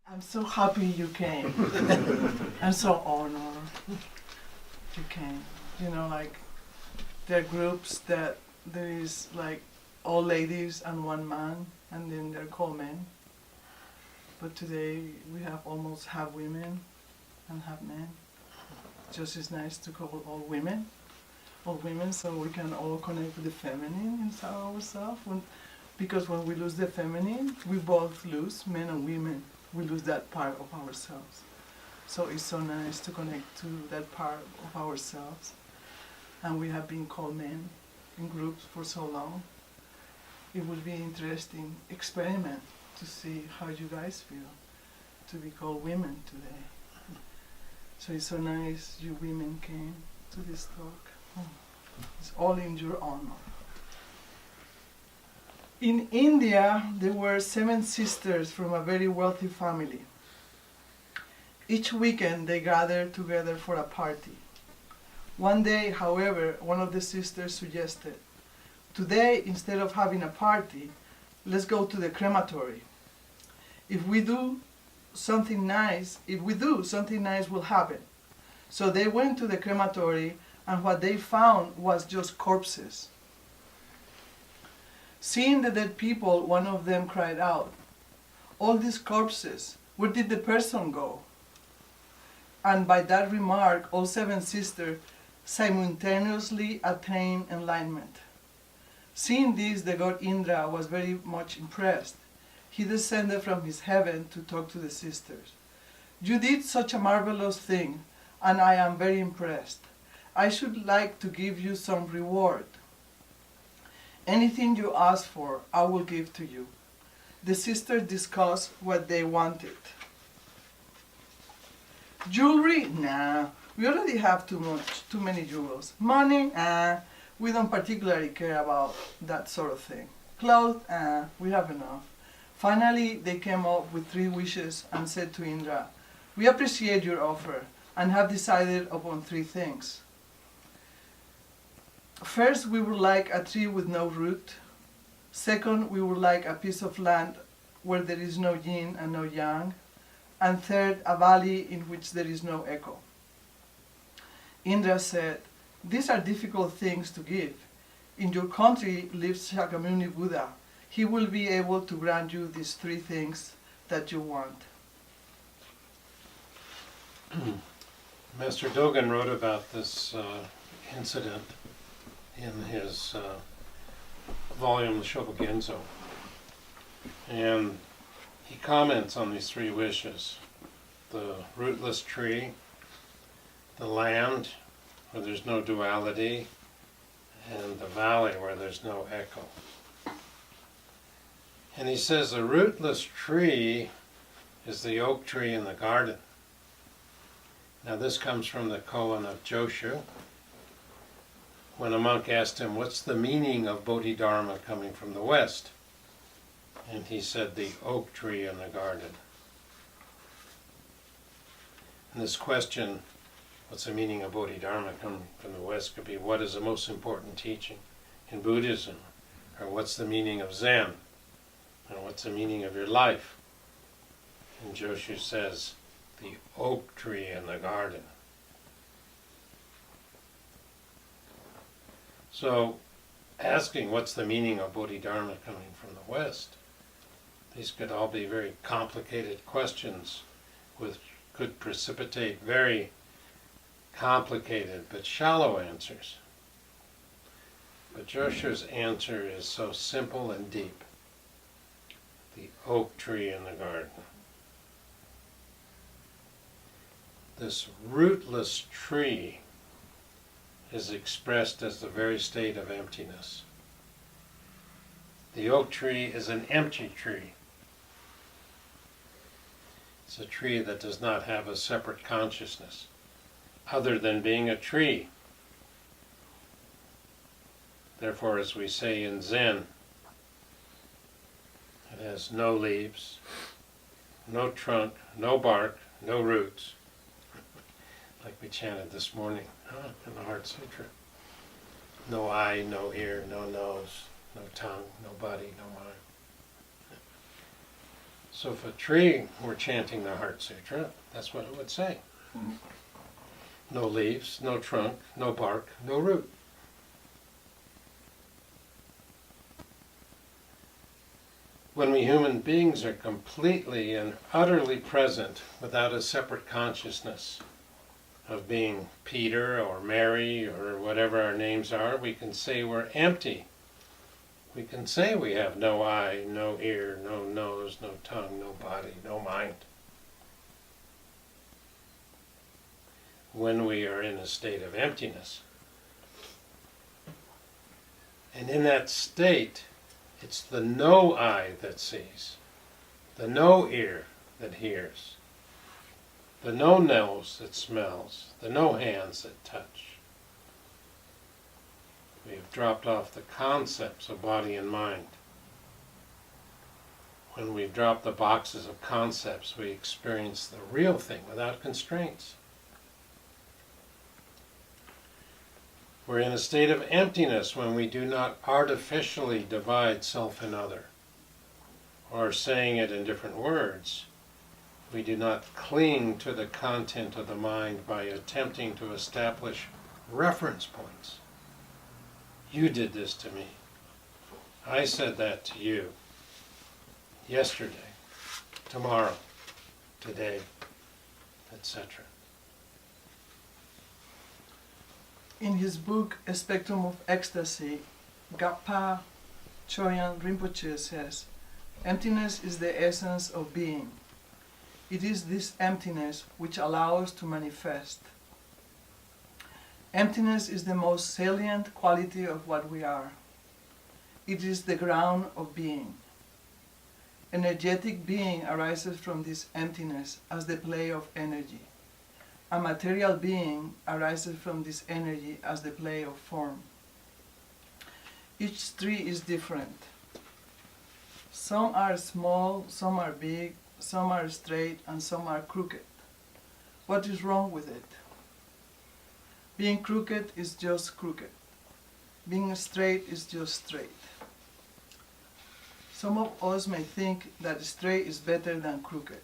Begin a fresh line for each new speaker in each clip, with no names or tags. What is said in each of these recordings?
I'm so happy you came. I'm so honored you came. You know, like, there are groups that there is like all ladies and one man, and then they're called men. But today we have almost half women and half men. Just as nice to call all women, so we can all connect with the feminine inside ourselves. Because when we lose the feminine, we both lose, men and women. We lose that part of ourselves. So it's so nice to connect to that part of ourselves. And we have been called men in groups for so long. It would be interesting experiment to see how you guys feel to be called women today. So it's so nice you women came to this talk. It's all in your honor. In India, there were 7 sisters from a very wealthy family. Each weekend, they gathered together for a party. One day, however, one of the sisters suggested, "Today, instead of having a party, let's go to the crematory. If we do, something nice will happen." So they went to the crematory, and what they found was just corpses. Seeing the dead people, one of them cried out, "All these corpses, where did the person go?" And by that remark, all 7 sisters simultaneously attained enlightenment. Seeing this, the god Indra was very much impressed. He descended from his heaven to talk to the sisters. "You did such a marvelous thing, and I am very impressed. I should like to give you some reward. Anything you ask for, I will give to you." The sisters discussed what they wanted. "Jewelry? Nah, we already have too many jewels. Money? We don't particularly care about that sort of thing. Clothes? We have enough." Finally, they came up with 3 wishes and said to Indra, "We appreciate your offer and have decided upon 3 things. First, we would like a tree with no root. Second, we would like a piece of land where there is no yin and no yang. And third, a valley in which there is no echo." Indra said, "These are difficult things to give. In your country lives Shakyamuni Buddha. He will be able to grant you these 3 things that you want."
Master Dogen wrote about this incident in his volume, the Shobogenzo. And he comments on these 3 wishes: the rootless tree, the land where there's no duality, and the valley where there's no echo. And he says the rootless tree is the oak tree in the garden. Now this comes from the koan of Joshu, when a monk asked him, "What's the meaning of Bodhidharma coming from the west?" And he said, "The oak tree in the garden." And this question, what's the meaning of Bodhidharma coming from the west, could be, what is the most important teaching in Buddhism? Or what's the meaning of Zen? And what's the meaning of your life? And Joshu says, the oak tree in the garden. So, asking what's the meaning of Bodhidharma coming from the West, these could all be very complicated questions which could precipitate very complicated but shallow answers. But Joshu's answer is so simple and deep. The oak tree in the garden. This rootless tree is expressed as the very state of emptiness. The oak tree is an empty tree. It's a tree that does not have a separate consciousness, other than being a tree. Therefore, as we say in Zen, it has no leaves, no trunk, no bark, no roots, like we chanted this morning in the Heart Sutra. No eye, no ear, no nose, no tongue, no body, no mind. So if a tree were chanting the Heart Sutra, that's what it would say. No leaves, no trunk, no bark, no root. When we human beings are completely and utterly present without a separate consciousness of being Peter or Mary or whatever our names are, we can say we're empty. We can say we have no eye, no ear, no nose, no tongue, no body, no mind. When we are in a state of emptiness. And in that state, it's the no eye that sees, the no ear that hears, the no nose that smells, the no hands that touch. We have dropped off the concepts of body and mind. When we've dropped the boxes of concepts, we experience the real thing without constraints. We're in a state of emptiness when we do not artificially divide self and other. Or saying it in different words, we do not cling to the content of the mind by attempting to establish reference points. You did this to me. I said that to you. Yesterday, tomorrow, today, etc.
In his book, A Spectrum of Ecstasy, Gapa Choyan Rinpoche says, emptiness is the essence of being. It is this emptiness which allows to manifest. Emptiness is the most salient quality of what we are. It is the ground of being. Energetic being arises from this emptiness as the play of energy. A material being arises from this energy as the play of form. Each tree is different. Some are small, some are big, some are straight, and some are crooked. What is wrong with it? Being crooked is just crooked. Being straight is just straight. Some of us may think that straight is better than crooked.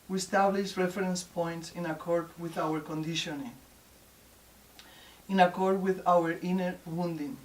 We establish reference points in accord with our conditioning, in accord with our inner wounding.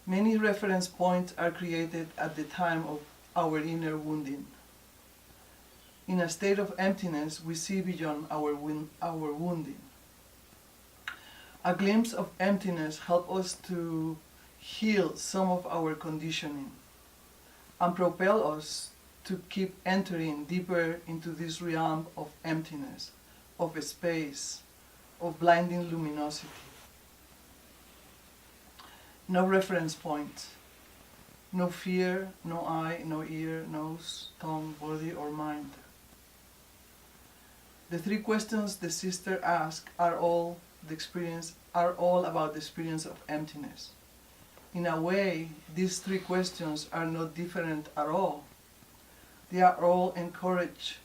Many reference points are created at the time of our inner wounding. In a state of emptiness, we see beyond our wounding. A glimpse of emptiness helps us to heal some of our conditioning and propel us to keep entering deeper into this realm of emptiness, of space, of blinding luminosity. No reference point, no fear, no eye, no ear, nose, tongue, body, or mind. The three questions the sister asked are all about the experience of emptiness. In a way, these three questions are not different at all. They all encourage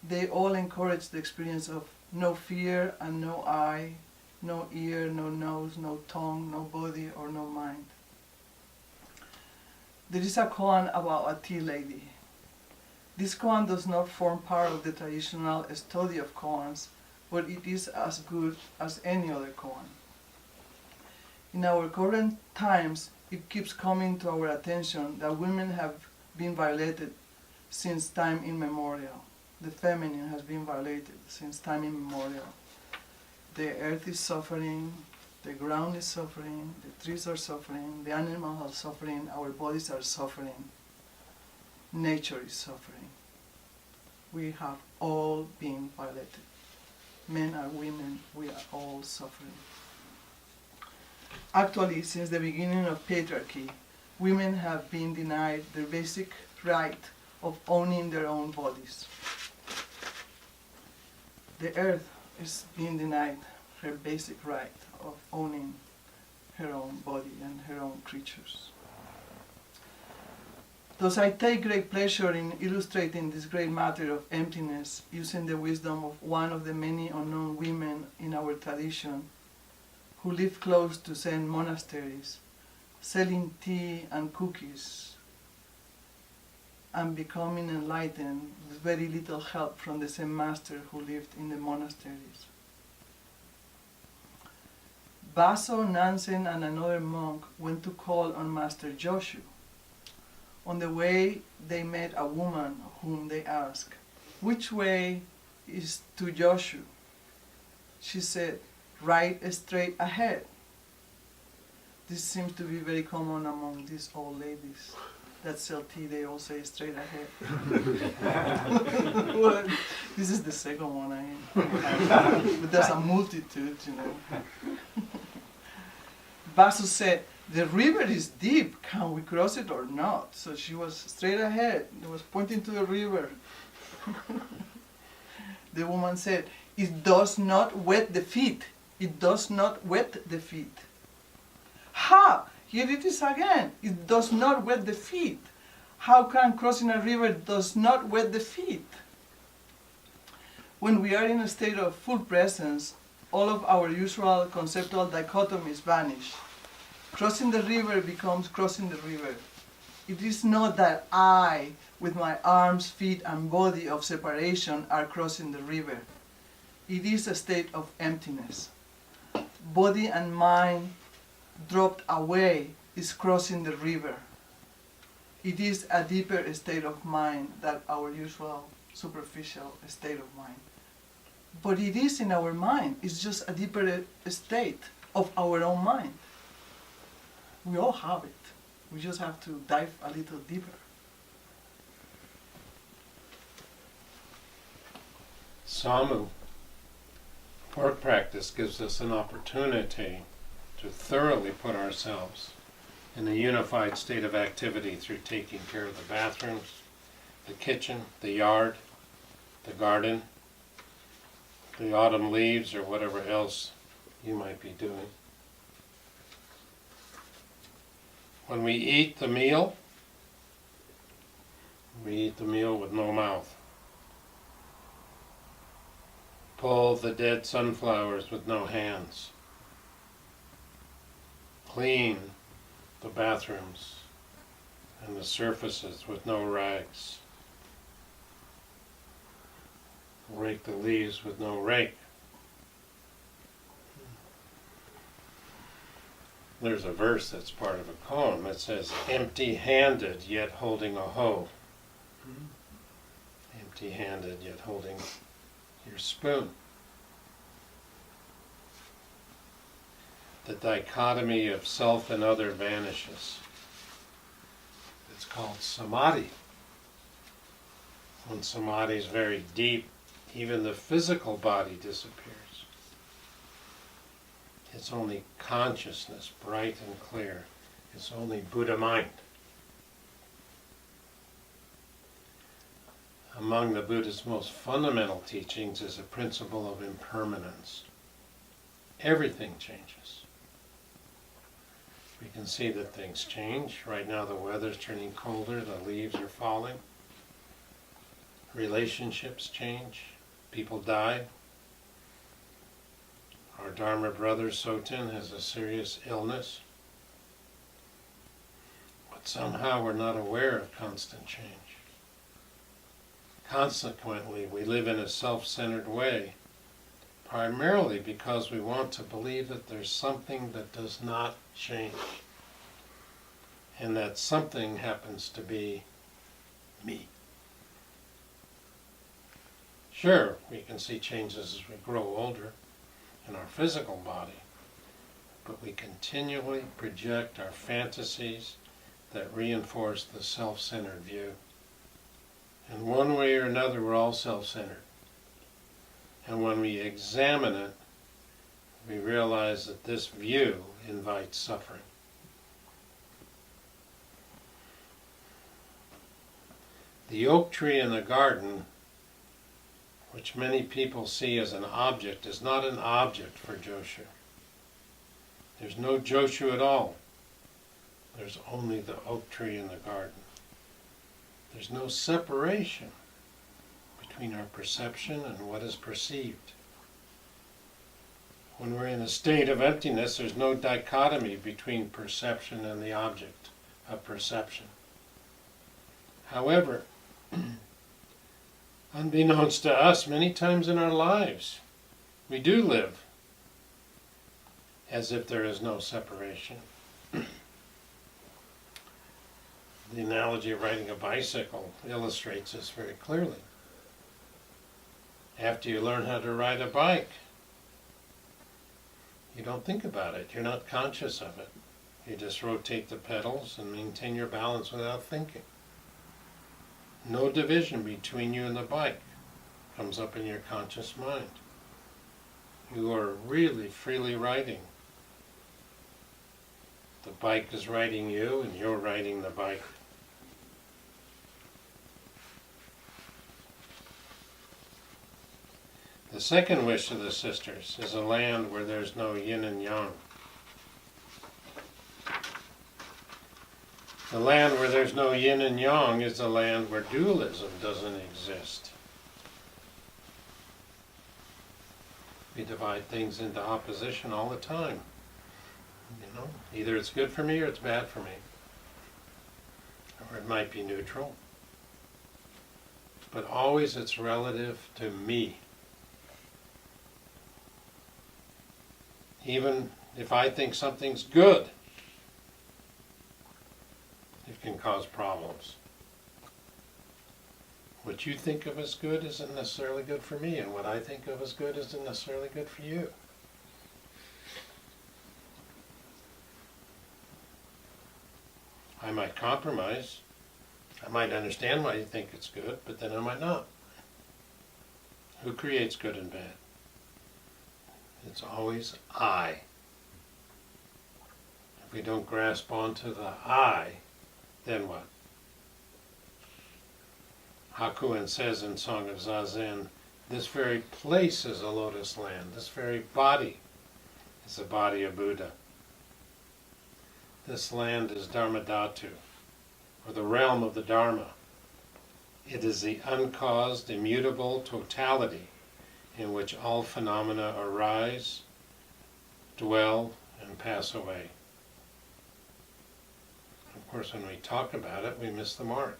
the experience of no fear and no eye, no ear, no nose, no tongue, no body, or no mind. There is a koan about a tea lady. This koan does not form part of the traditional study of koans, but it is as good as any other koan. In our current times, it keeps coming to our attention that women have been violated since time immemorial. The feminine has been violated since time immemorial. The earth is suffering, the ground is suffering, the trees are suffering, the animals are suffering, our bodies are suffering, nature is suffering. We have all been violated. Men and women, we are all suffering. Actually, since the beginning of patriarchy, women have been denied their basic right of owning their own bodies. The earth is being denied her basic right of owning her own body and her own creatures. Thus I take great pleasure in illustrating this great matter of emptiness using the wisdom of one of the many unknown women in our tradition who live close to Zen monasteries, selling tea and cookies and becoming enlightened with very little help from the Zen master who lived in the monasteries. Baso, Nansen, and another monk went to call on Master Joshu. On the way, they met a woman whom they asked, "Which way is to Joshu?" She said, "Right straight ahead." This seems to be very common among these old ladies that sell tea. They all say straight ahead. Well, this is the second one I have. But there's a multitude, you know. Basu said, "The river is deep. Can we cross it or not?" So she was straight ahead. She was pointing to the river. The woman said, "It does not wet the feet. It does not wet the feet." Ha! Here it is again. It does not wet the feet. How can crossing a river does not wet the feet? When we are in a state of full presence, all of our usual conceptual dichotomies vanish. Crossing the river becomes crossing the river. It is not that I, with my arms, feet, and body of separation, are crossing the river. It is a state of emptiness. Body and mind dropped away is crossing the river. It is a deeper state of mind than our usual superficial state of mind. But it is in our mind. It's just a deeper state of our own mind. We all have it. We just have to dive a little deeper.
Samu, work practice gives us an opportunity to thoroughly put ourselves in a unified state of activity through taking care of the bathrooms, the kitchen, the yard, the garden, the autumn leaves, or whatever else you might be doing. When we eat the meal with no mouth. Pull the dead sunflowers with no hands. Clean the bathrooms and the surfaces with no rags. Rake the leaves with no rake. There's a verse that's part of a poem that says, "Empty-handed yet holding a hoe." Empty-handed yet holding your spoon. The dichotomy of self and other vanishes. It's called samadhi. When samadhi is very deep, even the physical body disappears. It's only consciousness, bright and clear. It's only Buddha mind. Among the Buddha's most fundamental teachings is a principle of impermanence. Everything changes. We can see that things change. Right now the weather's turning colder, the leaves are falling. Relationships change. People die. Our Dharma brother Soten has a serious illness. But somehow we're not aware of constant change. Consequently, we live in a self-centered way, primarily because we want to believe that there's something that does not change. And that something happens to be me. Sure, we can see changes as we grow older in our physical body, but we continually project our fantasies that reinforce the self-centered view. In one way or another, we're all self-centered. And when we examine it, we realize that this view invites suffering. The oak tree in the garden, which many people see as an object, is not an object for Joshu. There's no Joshu at all. There's only the oak tree in the garden. There's no separation between our perception and what is perceived. When we're in a state of emptiness, there's no dichotomy between perception and the object of perception. However, unbeknownst to us, many times in our lives, we do live as if there is no separation. The analogy of riding a bicycle illustrates this very clearly. After you learn how to ride a bike, you don't think about it. You're not conscious of it. You just rotate the pedals and maintain your balance without thinking. No division between you and the bike comes up in your conscious mind. You are really freely riding. The bike is riding you and you're riding the bike. The second wish of the sisters is a land where there's no yin and yang. The land where there's no yin and yang is the land where dualism doesn't exist. We divide things into opposition all the time. You know, either it's good for me or it's bad for me. Or it might be neutral. But always it's relative to me. Even if I think something's good, it can cause problems. What you think of as good isn't necessarily good for me, and what I think of as good isn't necessarily good for you. I might compromise. I might understand why you think it's good, but then I might not. Who creates good and bad? It's always I. If we don't grasp onto the I, then what? Hakuin says in Song of Zazen, this very place is a lotus land. This very body is the body of Buddha. This land is Dharmadhatu, or the realm of the Dharma. It is the uncaused, immutable totality in which all phenomena arise, dwell, and pass away. Of course, when we talk about it, we miss the mark.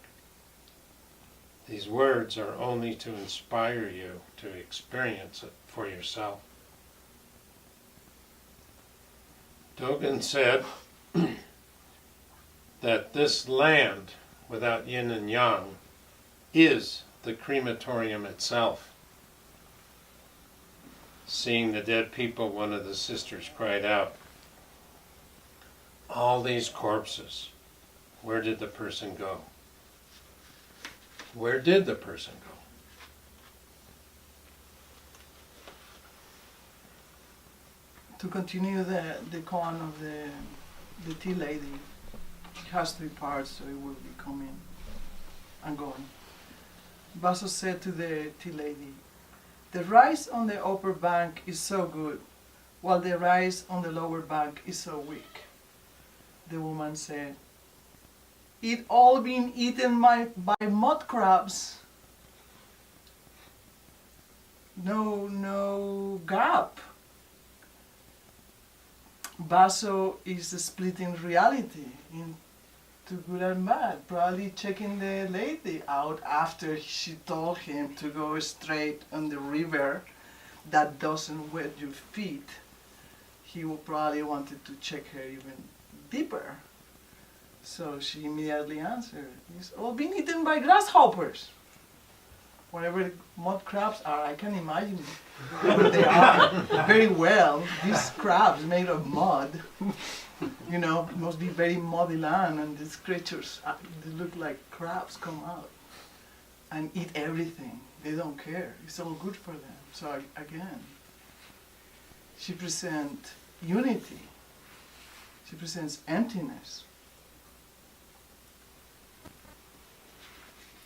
These words are only to inspire you to experience it for yourself. Dogen said that this land without yin and yang is the crematorium itself. Seeing the dead people, one of the sisters cried out, all these corpses, where did the person go? Where did the person go?
To continue the koan of the tea lady, it has 3 parts, so it will be coming and going. Baso said to the tea lady, the rice on the upper bank is so good, while the rice on the lower bank is so weak. The woman said, it all been eaten by mud crabs. No gap. Baso is splitting reality into good and bad, probably checking the lady out after she told him to go straight on the river that doesn't wet your feet. He will probably wanted to check her even deeper. So she immediately answered, it's all been eaten by grasshoppers. Whatever mud crabs are, I can imagine what they are very well. These crabs made of mud, you know, it must be very muddy land, and these creatures, they look like crabs come out and eat everything. They don't care. It's all good for them. So again, she presents unity. She presents emptiness.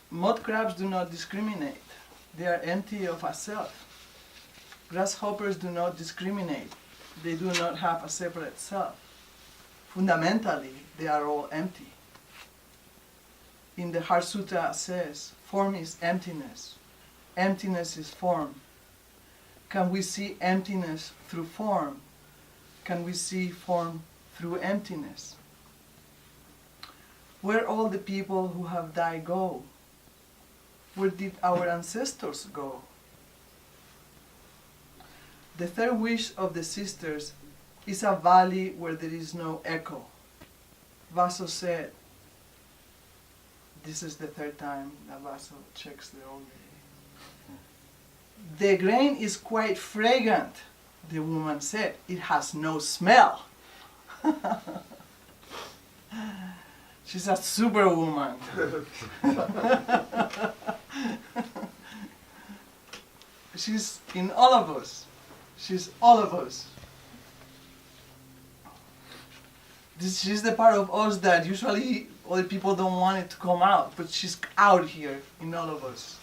Mud crabs do not discriminate. They are empty of a self. Grasshoppers do not discriminate. They do not have a separate self. Fundamentally, they are all empty. In the Heart Sutra says, form is emptiness. Emptiness is form. Can we see emptiness through form? Can we see form through emptiness? Where all the people who have died go? Where did our ancestors go? The third wish of the sisters is a valley where there is no echo. Vaso said, this is the third time that Vaso checks the old lady. The grain is quite fragrant, the woman said. It has no smell. She's a superwoman. She's in all of us. She's all of us. She's the part of us that usually other people don't want it to come out, but she's out here in all of us.